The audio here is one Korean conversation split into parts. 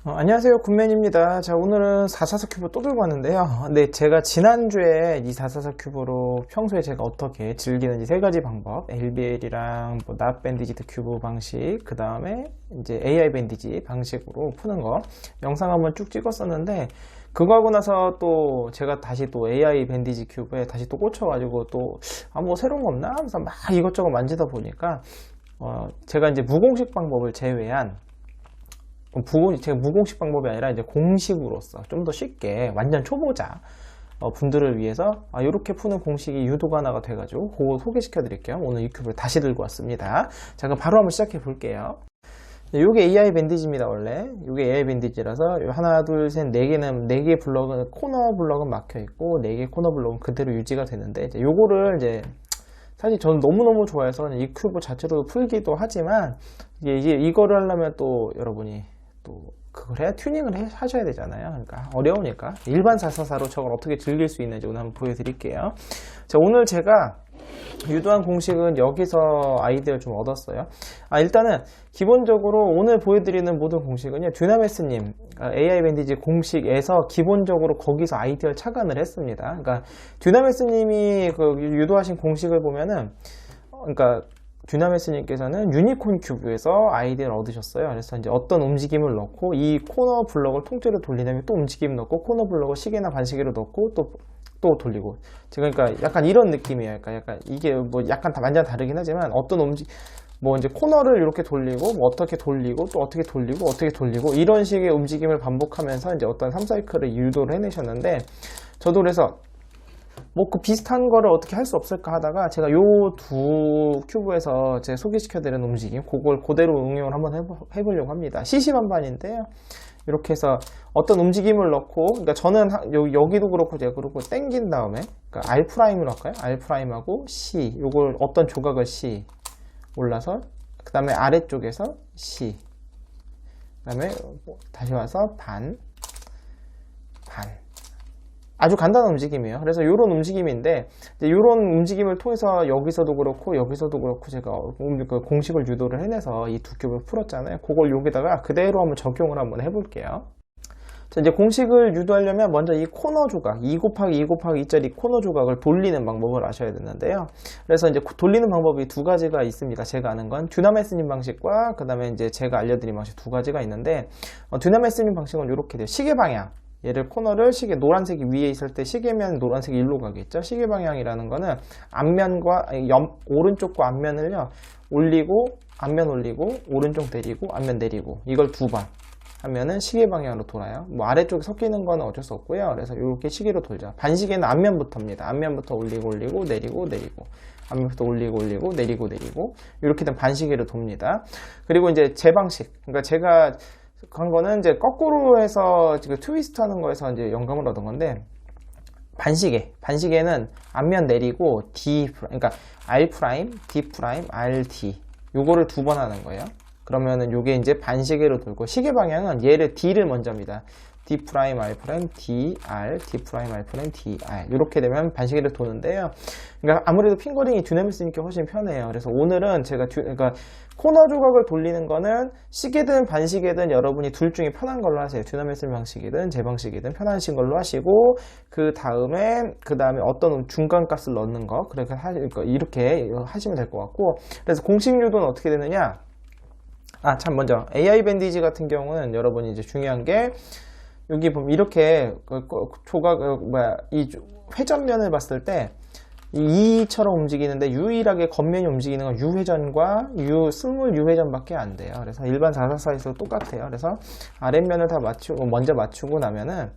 안녕하세요, 굿맨입니다. 자, 오늘은 444 큐브 또 들고 왔는데요. 네, 제가 지난주에 이 444 큐브로 평소에 제가 어떻게 즐기는지 세 가지 방법, LBL이랑 납 밴디지드 큐브 방식, 그 다음에 이제 AI 밴디지 방식으로 푸는 거 영상 한번 쭉 찍었었는데, 그거 하고 나서 또 제가 다시 또 AI 밴디지 큐브에 다시 또 꽂혀가지고 또 뭐 새로운 거 없나? 그래서 막 이것저것 만지다 보니까 제가 이제 무공식 방법을 제외한 제가 무공식 방법이 아니라 이제 공식으로서 좀 더 쉽게 완전 초보자 분들을 위해서 이렇게 푸는 공식이 유도가 하나가 돼가지고 그거 소개시켜 드릴게요. 오늘 이 큐브를 다시 들고 왔습니다. 자, 그럼 바로 한번 시작해 볼게요. 요게 AI 밴디지입니다. 원래 요게 AI 밴디지라서 하나 둘셋 네 개는 네 개 블럭은 코너 블럭은 막혀 있고 네 개 코너 블럭은 그대로 유지가 되는데 이제 요거를 이제 사실 저는 너무너무 좋아해서 이 큐브 자체로 풀기도 하지만 이제 이거를 하려면 또 여러분이 또 그걸 해야 튜닝을 하셔야 되잖아요. 그러니까 어려우니까 일반 444로 저걸 어떻게 즐길 수 있는지 오늘 한번 보여드릴게요. 자, 오늘 제가 유도한 공식은 여기서 아이디어를 좀 얻었어요. 일단은 기본적으로 오늘 보여드리는 모든 공식은요, 듀나메스님 AI 밴디지 공식에서 기본적으로 거기서 아이디어를 착안을 했습니다. 그러니까 듀나메스님이 그 유도하신 공식을 보면은 그러니까 듀나메스님께서는 유니콘 큐브에서 아이디어를 얻으셨어요. 그래서 이제 어떤 움직임을 넣고 이 코너 블럭을 통째로 돌리려면 또 움직임 넣고 코너 블럭을 시계나 반시계로 넣고 또 돌리고. 제가 그러니까 약간 이런 느낌이에요. 그러니까 약간 이게 뭐 약간 완전 다르긴 하지만 어떤 뭐 이제 코너를 이렇게 돌리고 뭐 어떻게 돌리고 또 어떻게 돌리고 어떻게 돌리고 이런 식의 움직임을 반복하면서 이제 어떤 3사이클을 유도를 해내셨는데 저도 그래서 뭐 그 비슷한 거를 어떻게 할 수 없을까 하다가 제가 요 두 큐브에서 제가 소개시켜드리는 움직임 그걸 그대로 응용을 한번 해보려고 합니다. 시시반반인데요. 이렇게 해서 어떤 움직임을 넣고, 그러니까 저는 여기도 그렇고 제가 그렇고 땡긴 다음에 그러니까 R''을 할까요? R''하고 C 요걸 어떤 조각을 C 올라서 그 다음에 아래쪽에서 C 그 다음에 다시 와서 반 아주 간단한 움직임이에요. 그래서 이런 움직임인데 이런 움직임을 통해서 여기서도 그렇고 여기서도 그렇고 제가 그 공식을 유도를 해내서 이 두 큐브를 풀었잖아요. 그걸 여기다가 그대로 한번 적용을 한번 해볼게요. 자, 이제 공식을 유도하려면 먼저 이 코너 조각 2 곱하기 2 곱하기 2짜리 코너 조각을 돌리는 방법을 아셔야 되는데요. 그래서 이제 돌리는 방법이 두 가지가 있습니다. 제가 아는 건 듀나메스님 방식과 그 다음에 이제 제가 알려드린 방식 두 가지가 있는데 듀나메스님 방식은 이렇게 돼요. 시계 방향 얘를 코너를 시계 노란색이 위에 있을 때 시계면 노란색이 일로 가겠죠. 시계 방향이라는 거는 앞면과 오른쪽과 앞면을요 올리고 앞면 올리고 오른쪽 내리고 앞면 내리고 이걸 두 번 하면은 시계 방향으로 돌아요. 뭐 아래쪽에 섞이는 거는 어쩔 수 없고요. 그래서 이렇게 시계로 돌죠. 반시계는 앞면부터입니다. 앞면부터 올리고 올리고 내리고 내리고 앞면부터 올리고 올리고 내리고 내리고 이렇게 된 반시계로 돕니다. 그리고 이제 제 방식 그러니까 제가 한 거는 이제 거꾸로 해서 지금 트위스트 하는 거에서 이제 영감을 얻은 건데 반시계는 앞면 내리고 D 그러니까 R 프라임, D 프라임, RD 요거를 두 번 하는 거예요. 그러면은 요게 이제 반시계로 돌고 시계 방향은 얘를 D를 먼저 합니다. D 프라임, R 프라임, D, R, D 프라임, R 프라임, D, R 이렇게 되면 반시계를 도는데요. 그러니까 아무래도 핑거링이 듀나메스님께 훨씬 편해요. 그래서 오늘은 제가 그러니까 코너 조각을 돌리는 거는 시계든 반시계든 여러분이 둘 중에 편한 걸로 하세요. 듀나메스 방식이든 제 방식이든 편하신 걸로 하시고 그 다음에 어떤 중간 값을 넣는 거 그러니까 이렇게 하시면 될 것 같고 그래서 공식 유도는 어떻게 되느냐? 참 먼저 AI 밴디지 같은 경우는 여러분이 이제 중요한 게 여기 보면 이렇게 조각 이 회전면을 봤을 때 이처럼 움직이는데 유일하게 겉면이 움직이는 건 U회전과 스몰 U회전밖에 안 돼요. 그래서 일반 444에서 똑같아요. 그래서 아랫면을 다 먼저 맞추고 나면은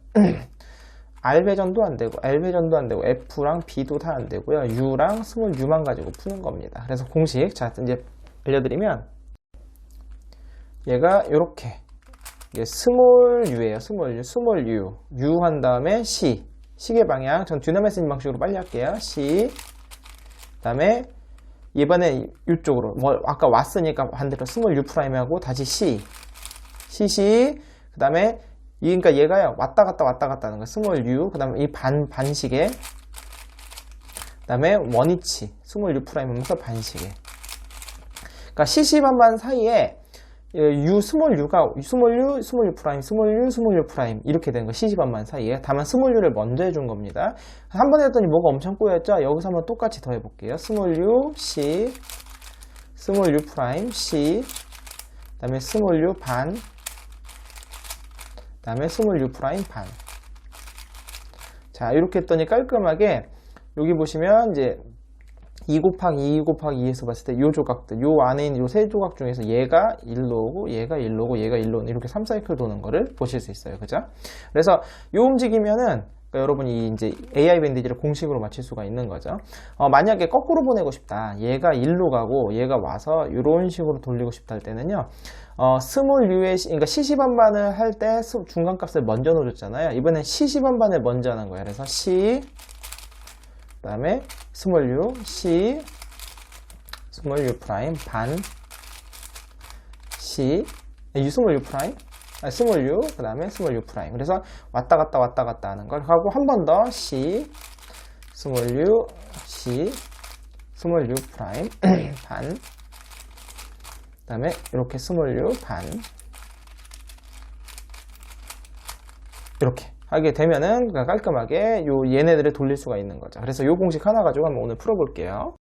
R회전도 안 되고 L회전도 안 되고 F랑 B도 다 안 되고요. U랑 스몰 U만 가지고 푸는 겁니다. 그래서 공식 자 이제 알려드리면 얘가 요렇게 이게 스몰 U예요. 스몰 U 한 다음에 C 시계 방향 전 듀나메스님 방식으로 빨리 할게요. C 그 다음에 이번에 이쪽으로 아까 왔으니까 반대로 스몰 U 프라임하고 다시 C 그 다음에 그러니까 얘가요 왔다 갔다 하는 거예요. 스몰 U 그 다음에 이 반시계 그 다음에 원위치 스몰 U 프라임 하면서 반시계 그러니까 CC 반반 사이에 U 스몰 U가 스몰 U, 스몰 U 프라임, 스몰 U, 스몰 U 프라임 이렇게 된 거 시시반반 사이에. 다만 스몰 U를 먼저 해준 겁니다. 한 번 했더니 뭐가 엄청 꼬였죠? 여기서 한번 똑같이 더 해볼게요. 스몰 U, C, 스몰 U 프라임, C, 그 다음에 스몰 U 반, 그 다음에 스몰 U 프라임 반. 자, 이렇게 했더니 깔끔하게 여기 보시면 이제 2 곱하기 2 곱하기 2에서 봤을 때 요 조각들, 요 안에 있는 요 세 조각 중에서 얘가 1로 오고 얘가 1로 오고 얘가 1로 오는 이렇게 3사이클 도는 거를 보실 수 있어요. 그죠? 그래서 요 움직이면은 그러니까 여러분이 이제 AI 밴디지를 공식으로 맞출 수가 있는 거죠. 만약에 거꾸로 보내고 싶다. 얘가 1로 가고 얘가 와서 이런 식으로 돌리고 싶다 할 때는요. 스몰 U의 그러니까 시시반반을 할 때 중간값을 먼저 넣어줬잖아요. 이번엔 시시반반을 먼저 하는 거예요. 그래서 C 그 다음에 스몰 U, C, 스몰 U 프라임, 반, C, U 스몰 U 프라임, 스몰 U, 그 다음에 스몰 U 프라임. 그래서 왔다 갔다 하는 걸 하고 한 번 더 C, 스몰 U, C, 스몰 U 프라임, 반, 그 다음에 이렇게 스몰 U, 반, 이렇게. 하게 되면은 깔끔하게 요 얘네들을 돌릴 수가 있는 거죠. 그래서 요 공식 하나 가지고 한번 오늘 풀어볼게요.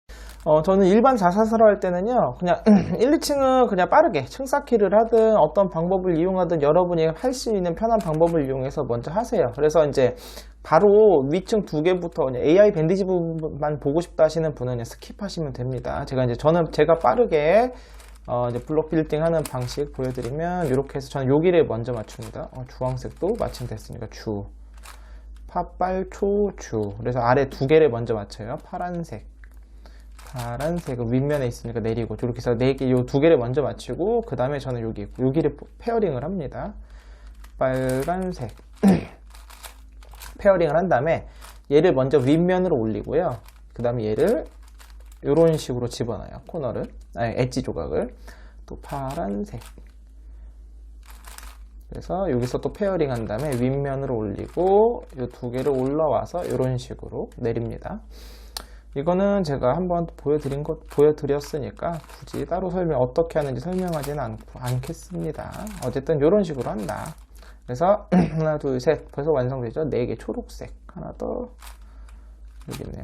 저는 일반 444로 할 때는요, 그냥 1, 2층은 그냥 빠르게 층 쌓기를 하든 어떤 방법을 이용하든 여러분이 할 수 있는 편한 방법을 이용해서 먼저 하세요. 그래서 이제 바로 위층 2개부터 AI 밴디지 부분만 보고 싶다 하시는 분은 그냥 스킵하시면 됩니다. 제가 빠르게 이제 블록 빌딩 하는 방식 보여드리면 이렇게 해서 저는 여기를 먼저 맞춥니다. 주황색도 마침 됐으니까 주, 팥빨초, 주. 그래서 아래 2개를 먼저 맞춰요. 파란색은 윗면에 있으니까 내리고 이렇게 해서 4개, 요 2개를 먼저 맞추고 그 다음에 저는 여기를 페어링을 합니다. 빨간색 페어링을 한 다음에 얘를 먼저 윗면으로 올리고요. 그 다음에 얘를 이런 식으로 집어넣어요. 코너를, 엣지 조각을. 또 파란색. 그래서 여기서 또 페어링 한 다음에 윗면으로 올리고 이 2개를 올라와서 이런 식으로 내립니다. 이거는 제가 한번 보여드렸으니까 굳이 따로 어떻게 하는지 설명하지는 않겠습니다. 어쨌든 이런 식으로 한다. 그래서 하나, 둘, 셋. 벌써 완성되죠? 4개 초록색. 하나 더. 여기 있네요.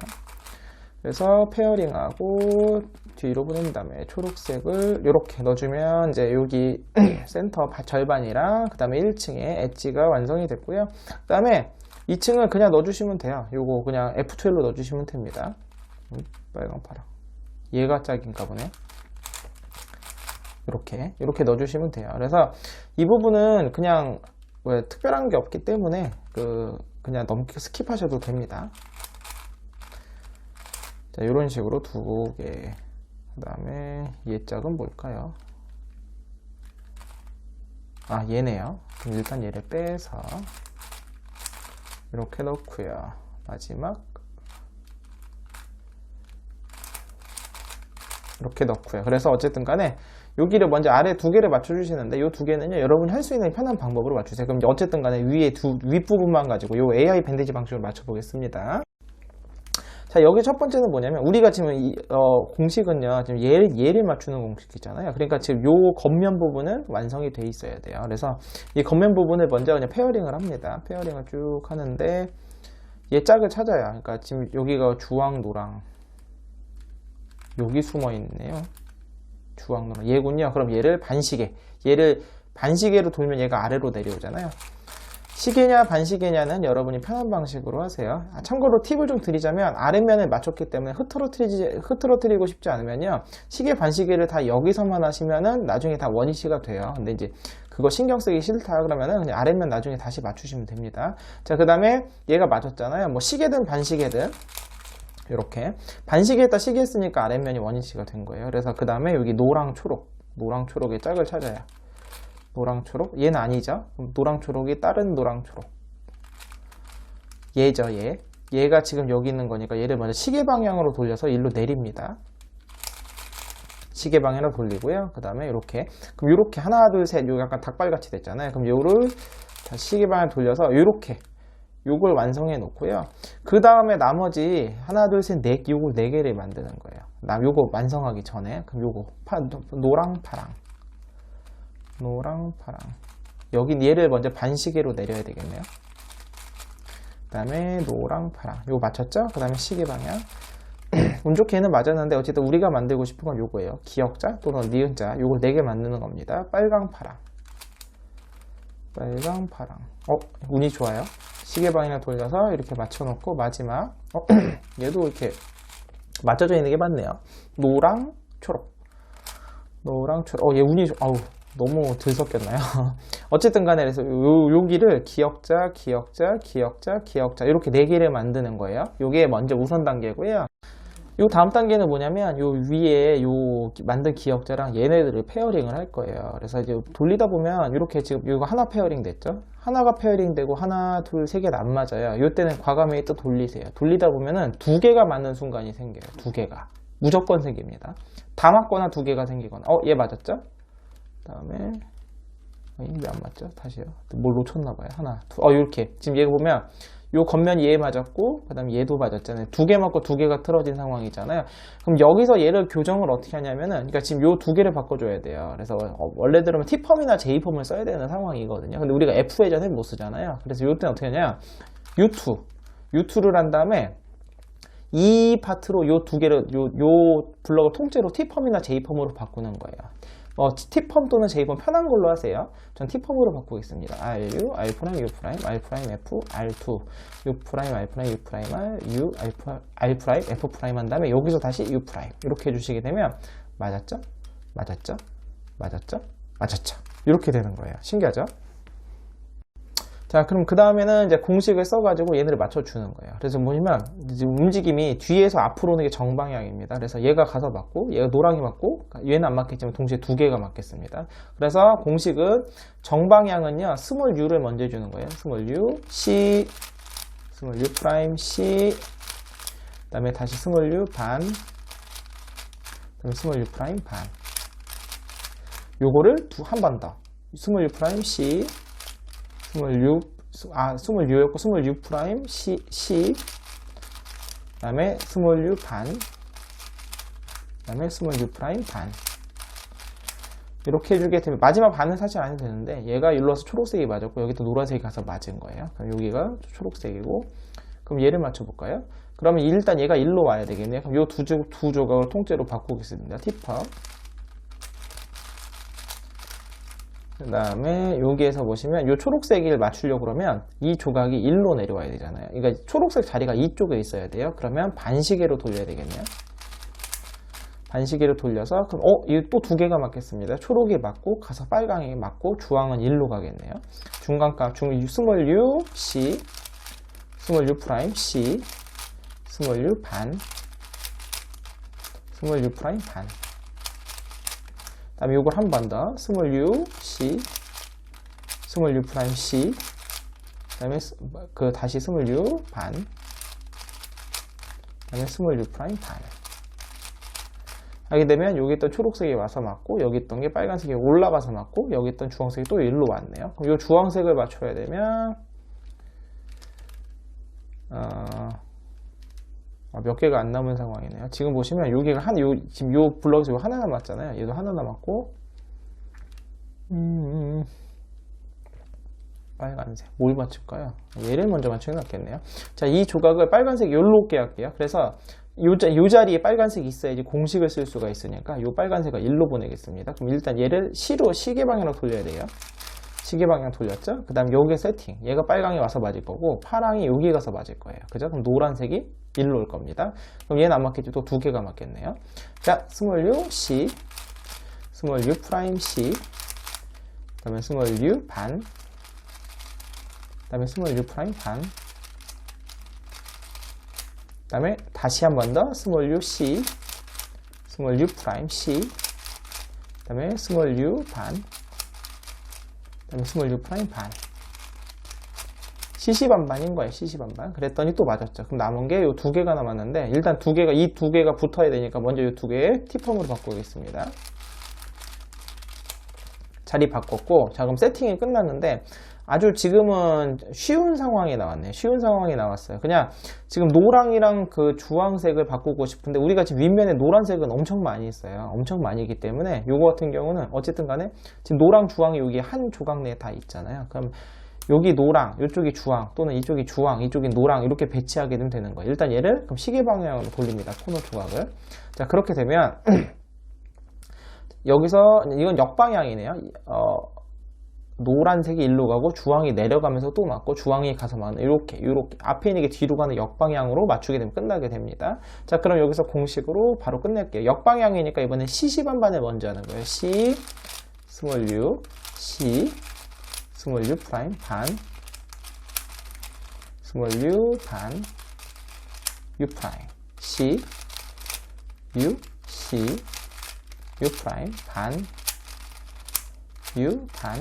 그래서 페어링하고 뒤로 보낸 다음에 초록색을 이렇게 넣어주면 이제 여기 센터 절반이랑 그 다음에 1층에 엣지가 완성이 됐고요. 그 다음에 2층은 그냥 넣어주시면 돼요. 요거 그냥 F12로 넣어주시면 됩니다. 빨강 파랑 얘가 짝인가 보네. 이렇게 넣어주시면 돼요. 그래서 이 부분은 그냥 특별한 게 없기 때문에 그냥 스킵하셔도 됩니다. 자, 이런 식으로 2개. 그 다음에 얘 짝은 뭘까요? 얘네요. 그럼 일단 얘를 빼서 이렇게 넣고요. 마지막 이렇게 넣고요. 그래서 어쨌든 간에 여기를 먼저 아래 2개를 맞춰주시는데 이 2개는요 여러분이 할 수 있는 편한 방법으로 맞추세요. 그럼 어쨌든 간에 윗부분만 가지고 이 AI 밴디지 방식으로 맞춰보겠습니다. 자, 여기 첫 번째는 뭐냐면 우리가 지금 공식은요 지금 얘를 맞추는 공식이잖아요. 그러니까 지금 요 겉면 부분은 완성이 돼 있어야 돼요. 그래서 이 겉면 부분을 먼저 그냥 페어링을 합니다. 페어링을 쭉 하는데 얘 짝을 찾아요. 그러니까 지금 여기가 주황 노랑 여기 숨어 있네요. 주황 노랑 얘군요. 그럼 얘를 반시계로 돌면 얘가 아래로 내려오잖아요. 시계냐 반시계냐는 여러분이 편한 방식으로 하세요. 참고로 팁을 좀 드리자면 아랫면을 맞췄기 때문에 흐트러뜨리고 싶지 않으면요 시계 반시계를 다 여기서만 하시면은 나중에 다 원위치가 돼요. 근데 이제 그거 신경 쓰기 싫다 그러면은 그냥 아랫면 나중에 다시 맞추시면 됩니다. 자, 그 다음에 얘가 맞췄잖아요. 뭐 시계든 반시계든 이렇게 반시계에다 시계 했으니까 아랫면이 원위치가 된 거예요. 그래서 그 다음에 여기 노랑 초록의 짝을 찾아요. 노랑 초록? 얘는 아니죠. 노랑 초록이 다른 노랑 초록. 얘죠, 얘. 얘가 지금 여기 있는 거니까 얘를 먼저 시계 방향으로 돌려서 일로 내립니다. 시계 방향으로 돌리고요. 그 다음에 이렇게. 그럼 이렇게 하나, 둘, 셋. 요 약간 닭발같이 됐잖아요. 그럼 요를 다시 시계 방향 돌려서 이렇게. 요걸 완성해 놓고요. 그 다음에 나머지 하나, 둘, 셋, 넷, 요걸 4개를 만드는 거예요. 요거 완성하기 전에. 그럼 요거 노랑, 파랑. 노랑, 파랑. 여긴 얘를 먼저 반시계로 내려야 되겠네요. 그 다음에 노랑, 파랑. 요거 맞췄죠? 그 다음에 시계 방향. 운 좋게는 맞았는데 어쨌든 우리가 만들고 싶은 건 요거예요. 기역자 또는 니은자. 요걸 4개 만드는 겁니다. 빨강, 파랑. 빨강, 파랑. 운이 좋아요. 시계 방향을 돌려서 이렇게 맞춰놓고 마지막 얘도 이렇게 맞춰져 있는 게 맞네요. 노랑, 초록. 노랑, 초록. 얘 운이 아우 너무 들섞였나요? 어쨌든 간에 그래서 여기를 기역자, 기역자, 기역자, 기역자 이렇게 4개를 만드는 거예요. 요게 먼저 우선 단계고요. 요 다음 단계는 뭐냐면 요 위에 요 만든 기역자랑 얘네들을 페어링을 할 거예요. 그래서 이제 돌리다 보면 이렇게 지금 이거 하나 페어링 됐죠? 하나가 페어링 되고 하나, 둘, 세 개는 안 맞아요. 요때는 과감히 또 돌리세요. 돌리다 보면은 2개가 맞는 순간이 생겨요. 2개가. 무조건 생깁니다. 다 맞거나 2개가 생기거나. 얘 맞았죠? 그 다음에 왜 안 맞죠? 다시요. 뭘 놓쳤나봐요. 하나, 이렇게. 지금 얘 보면 요 겉면이 얘 맞았고 그 다음에 얘도 맞았잖아요. 2개 맞고 2개가 틀어진 상황이잖아요. 그럼 여기서 얘를 교정을 어떻게 하냐면은 그러니까 지금 요 2개를 바꿔줘야 돼요. 그래서 원래대로는 T펌이나 J펌을 써야 되는 상황이거든요. 근데 우리가 F회전을 못 쓰잖아요. 그래서 요때는 어떻게 하냐 U2를 한 다음에 이 파트로 요 2개를 요 블럭을 통째로 T펌이나 J펌으로 바꾸는 거예요. T펌 또는 J펌 편한 걸로 하세요. 전 T펌으로 바꾸겠습니다. RU, R', U', R', F, R2, U', R', U', R, U, R', F' 한 다음에 여기서 다시 U' 이렇게 해주시게 되면 맞았죠? 맞았죠? 맞았죠? 맞았죠? 이렇게 되는 거예요. 신기하죠? 자, 그럼 그 다음에는 이제 공식을 써가지고 얘네를 맞춰주는 거예요. 그래서 뭐냐면, 지금 움직임이 뒤에서 앞으로 오는 게 정방향입니다. 그래서 얘가 가서 맞고, 얘가 노랑이 맞고, 얘는 안 맞겠지만 동시에 2개가 맞겠습니다. 그래서 공식은 정방향은요, 스몰 u를 먼저 해주는 거예요. 스몰 u, c, 스몰 u 프라임, c, 그 다음에 다시 스몰 u 반, 그 다음에 스몰 u 프라임 반. 요거를 한 번 더. 스몰 u 프라임, c, 스몰 U였고 스몰 U 프라임 C 그 다음에 스몰 U 반, 그 다음에 스몰 U 프라임 반. 이렇게 해주게 되면 마지막 반은 사실 안 해도 되는데 얘가 일로 와서 초록색이 맞았고 여기 또 노란색이 가서 맞은 거예요. 그럼 여기가 초록색이고 그럼 얘를 맞춰볼까요? 그러면 일단 얘가 일로 와야 되겠네요. 그럼 이 두 조각을 통째로 바꾸겠습니다. T펌. 그 다음에 여기에서 보시면 이 초록색을 맞추려고 그러면 이 조각이 1로 내려와야 되잖아요. 그러니까 초록색 자리가 이쪽에 있어야 돼요. 그러면 반시계로 돌려야 되겠네요. 반시계로 돌려서 그럼 이거 또 2개가 맞겠습니다. 초록이 맞고 가서 빨강이 맞고 주황은 1로 가겠네요. 중간값 스몰 u c 스몰 u 프라임 c 스몰 u 반 스몰 u 프라임 반. 그 다음에 이걸 한 번 더 스몰 u c 스몰 u 프라임 c 그 다음에 다시 스몰 u 반 그 다음에 스몰 u 프라임 반. 하게 되면 여기 있던 초록색이 와서 맞고 여기 있던 게 빨간색이 올라가서 맞고 여기 있던 주황색이 또 일로 왔네요. 그럼 이 주황색을 맞춰야 되면 몇 개가 안 남은 상황이네요. 지금 보시면 여기가 지금 요 블럭에서 하나 남았잖아요. 얘도 하나 남았고 빨간색 뭘 맞출까요? 얘를 먼저 맞추는 게 낫겠네요. 자, 이 조각을 빨간색 요로 게 할게요. 그래서 요 자리에 빨간색이 있어야지 공식을 쓸 수가 있으니까 요 빨간색을 1로 보내겠습니다. 그럼 일단 얘를 C로 시계 방향으로 돌려야 돼요. 시계 방향 돌렸죠? 그 다음 여기 세팅. 얘가 빨강이 와서 맞을 거고 파랑이 여기 가서 맞을 거예요. 그죠? 그럼 노란색이 1로 올 겁니다. 그럼 얘는 안 맞겠죠? 또 2개가 맞겠네요. 자, 스몰 u c 스몰 u 프라임 c 그 다음에 스몰 u 반 그 다음에 스몰 u 프라임 반 그 다음에 다시 한 번 더 스몰 u c 스몰 u 프라임 c 그 다음에 스몰 u 반 그 다음에 스몰 u 프라임 반. cc 반반인 거예요. cc 반반. 그랬더니 또 맞았죠. 그럼 남은 게 요 2개가 남았는데 일단 이 2개가 붙어야 되니까 먼저 이 2개 T펌으로 바꾸겠습니다. 자리 바꿨고 자, 그럼 세팅이 끝났는데 아주 지금은 쉬운 상황이 나왔네요. 쉬운 상황이 나왔어요. 그냥 지금 노랑이랑 그 주황색을 바꾸고 싶은데 우리가 지금 윗면에 노란색은 엄청 많이 있어요. 엄청 많이 있기 때문에 요거 같은 경우는 어쨌든 간에 지금 노랑, 주황이 여기 한 조각 내에 다 있잖아요. 그럼 여기 노랑, 이쪽이 주황, 또는 이쪽이 주황, 이쪽이 노랑 이렇게 배치하게 되는 거예요. 일단 얘를 그럼 시계 방향으로 돌립니다. 코너 조각을. 자, 그렇게 되면 여기서 이건 역방향이네요. 노란색이 일로 가고 주황이 내려가면서 또 맞고 주황이 가서 맞는 이렇게 앞에 있는 게 뒤로 가는 역방향으로 맞추게 되면 끝나게 됩니다. 자, 그럼 여기서 공식으로 바로 끝낼게요. 역방향이니까 이번엔 C 반반을 먼저 하는 거예요. C 스몰 u C 스몰 u 프라임 반 스몰 u 반 u 프라임 C u C u 프라임 반 u 반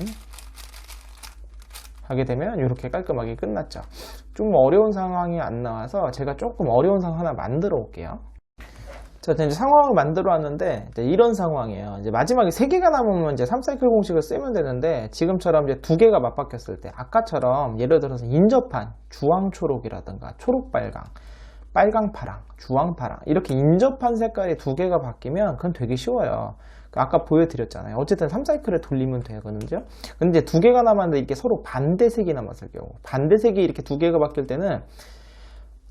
하게 되면 이렇게 깔끔하게 끝났죠. 좀 어려운 상황이 안 나와서 제가 조금 어려운 상황 하나 만들어 올게요. 자, 이제 상황을 만들어 왔는데 이런 상황이에요. 이제 마지막에 3개가 남으면 이제 3사이클 공식을 쓰면 되는데 지금처럼 이제 2개가 맞바뀌었을 때 아까처럼 예를 들어서 인접한 주황 초록이라든가 초록 빨강, 빨강 파랑, 주황 파랑 이렇게 인접한 색깔이 2개가 바뀌면 그건 되게 쉬워요. 아까 보여드렸잖아요. 어쨌든 3사이클을 돌리면 되거든요. 근데 2개가 남았는데 이렇게 서로 반대색이 남았을 경우 반대색이 이렇게 2개가 바뀔 때는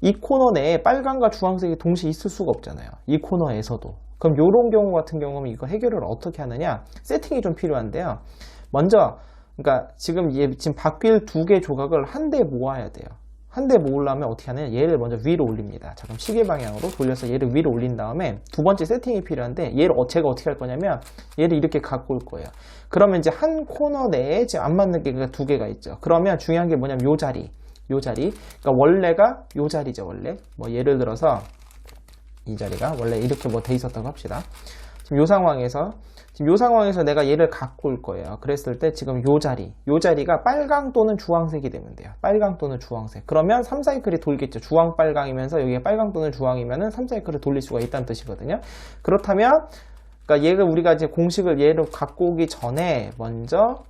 이 코너 내에 빨강과 주황색이 동시에 있을 수가 없잖아요. 이 코너에서도. 그럼 이런 경우 같은 경우는 이거 해결을 어떻게 하느냐? 세팅이 좀 필요한데요. 먼저 그러니까 지금 바뀔 2개 조각을 한데 모아야 돼요. 한데 모으려면 어떻게 하느냐? 얘를 먼저 위로 올립니다. 자, 그럼 시계 방향으로 돌려서 얘를 위로 올린 다음에 두 번째 세팅이 필요한데 얘를 제가 어떻게 할 거냐면 얘를 이렇게 갖고 올 거예요. 그러면 이제 한 코너 내에 지금 안 맞는 게 2개가 있죠. 그러면 중요한 게 뭐냐면 요 자리. 그러니까 원래가 요 자리죠. 원래 뭐 예를 들어서 이 자리가 원래 이렇게 뭐 돼 있었다고 합시다. 지금 요 상황에서 내가 얘를 갖고 올 거예요. 그랬을 때 지금 요 자리가 빨강 또는 주황색이 되면 돼요. 빨강 또는 주황색. 그러면 3사이클이 돌겠죠. 주황 빨강이면서 여기에 빨강 또는 주황이면은 3사이클을 돌릴 수가 있다는 뜻이거든요. 그렇다면 그러니까 얘가 우리가 이제 공식을 얘로 갖고 오기 전에 먼저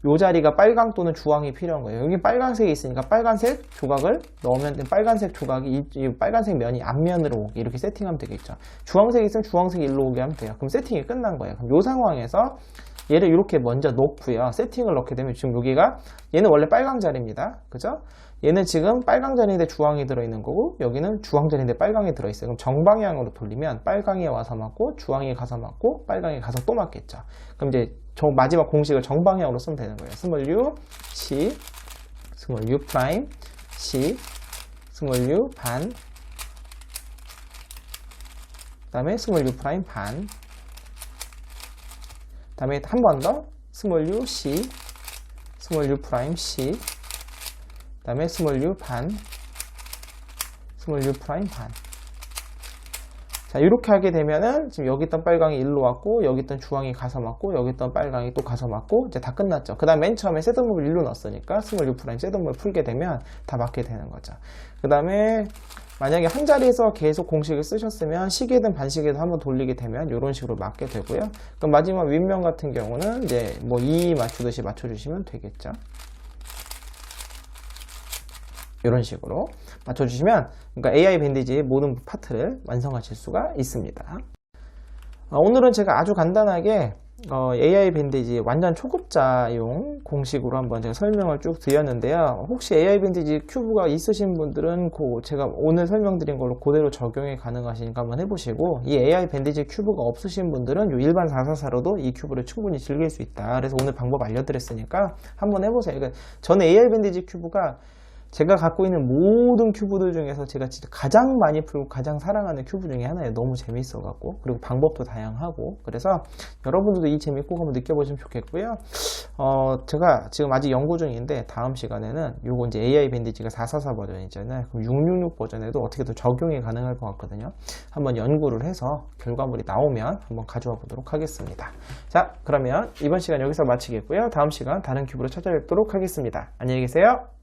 요 자리가 빨강 또는 주황이 필요한 거예요. 여기 빨간색이 있으니까 빨간색 조각을 넣으면 빨간색 조각이 이 빨간색 면이 앞면으로 오게 이렇게 세팅하면 되겠죠. 주황색이 있으면 주황색이 일로 오게 하면 돼요. 그럼 세팅이 끝난 거예요. 그럼 요 상황에서 얘를 이렇게 먼저 놓고요. 세팅을 넣게 되면 지금 여기가 얘는 원래 빨강 자리입니다. 그죠? 얘는 지금 빨강 자리인데 주황이 들어있는 거고 여기는 주황 자리인데 빨강이 들어있어요. 그럼 정방향으로 돌리면 빨강이 와서 맞고 주황이 가서 맞고 빨강이 가서 또 맞겠죠. 그럼 이제 마지막 공식을 정방향으로 쓰면 되는 거예요. 스몰 u C 스몰 u 프라임 C 스몰 u 반 그 다음에 스몰 u 프라임 반 그 다음에 한 번 더 스몰 u C 스몰 u 프라임 C 그 다음에 스몰 u 반 스몰 u 프라임 반. 자, 이렇게 하게 되면은 지금 여기 있던 빨강이 일로 왔고 여기 있던 주황이 가서 맞고 여기 있던 빨강이 또 가서 맞고 이제 다 끝났죠. 그 다음 맨 처음에 셋업을 일로 넣었으니까 스몰 u 프라임 셋업을 풀게 되면 다 맞게 되는 거죠. 그 다음에 만약에 한 자리에서 계속 공식을 쓰셨으면 시계든 반시계든 한번 돌리게 되면 이런 식으로 맞게 되고요. 그럼 마지막 윗면 같은 경우는 이제 뭐 2 맞추듯이 맞춰주시면 되겠죠. 이런 식으로 맞춰주시면 그러니까 AI 밴디지의 모든 파트를 완성하실 수가 있습니다. 오늘은 제가 아주 간단하게 AI 밴디지 완전 초급자용 공식으로 한번 제가 설명을 쭉 드렸는데요. 혹시 AI 밴디지 큐브가 있으신 분들은 제가 오늘 설명드린 걸로 그대로 적용이 가능하시니까 한번 해보시고 이 AI 밴디지 큐브가 없으신 분들은 요 일반 444로도 이 큐브를 충분히 즐길 수 있다. 그래서 오늘 방법 알려드렸으니까 한번 해보세요. 그러니까 저는 AI 밴디지 큐브가 제가 갖고 있는 모든 큐브들 중에서 제가 진짜 가장 많이 풀고 가장 사랑하는 큐브 중에 하나예요. 너무 재밌어 갖고 그리고 방법도 다양하고 그래서 여러분들도 이 재미 꼭 한번 느껴보시면 좋겠고요. 제가 지금 아직 연구 중인데 다음 시간에는 요거 이제 AI 밴디지가 444 버전이잖아요. 그럼 666 버전에도 어떻게 더 적용이 가능할 것 같거든요. 한번 연구를 해서 결과물이 나오면 한번 가져와 보도록 하겠습니다. 자, 그러면 이번 시간 여기서 마치겠고요. 다음 시간 다른 큐브로 찾아뵙도록 하겠습니다. 안녕히 계세요.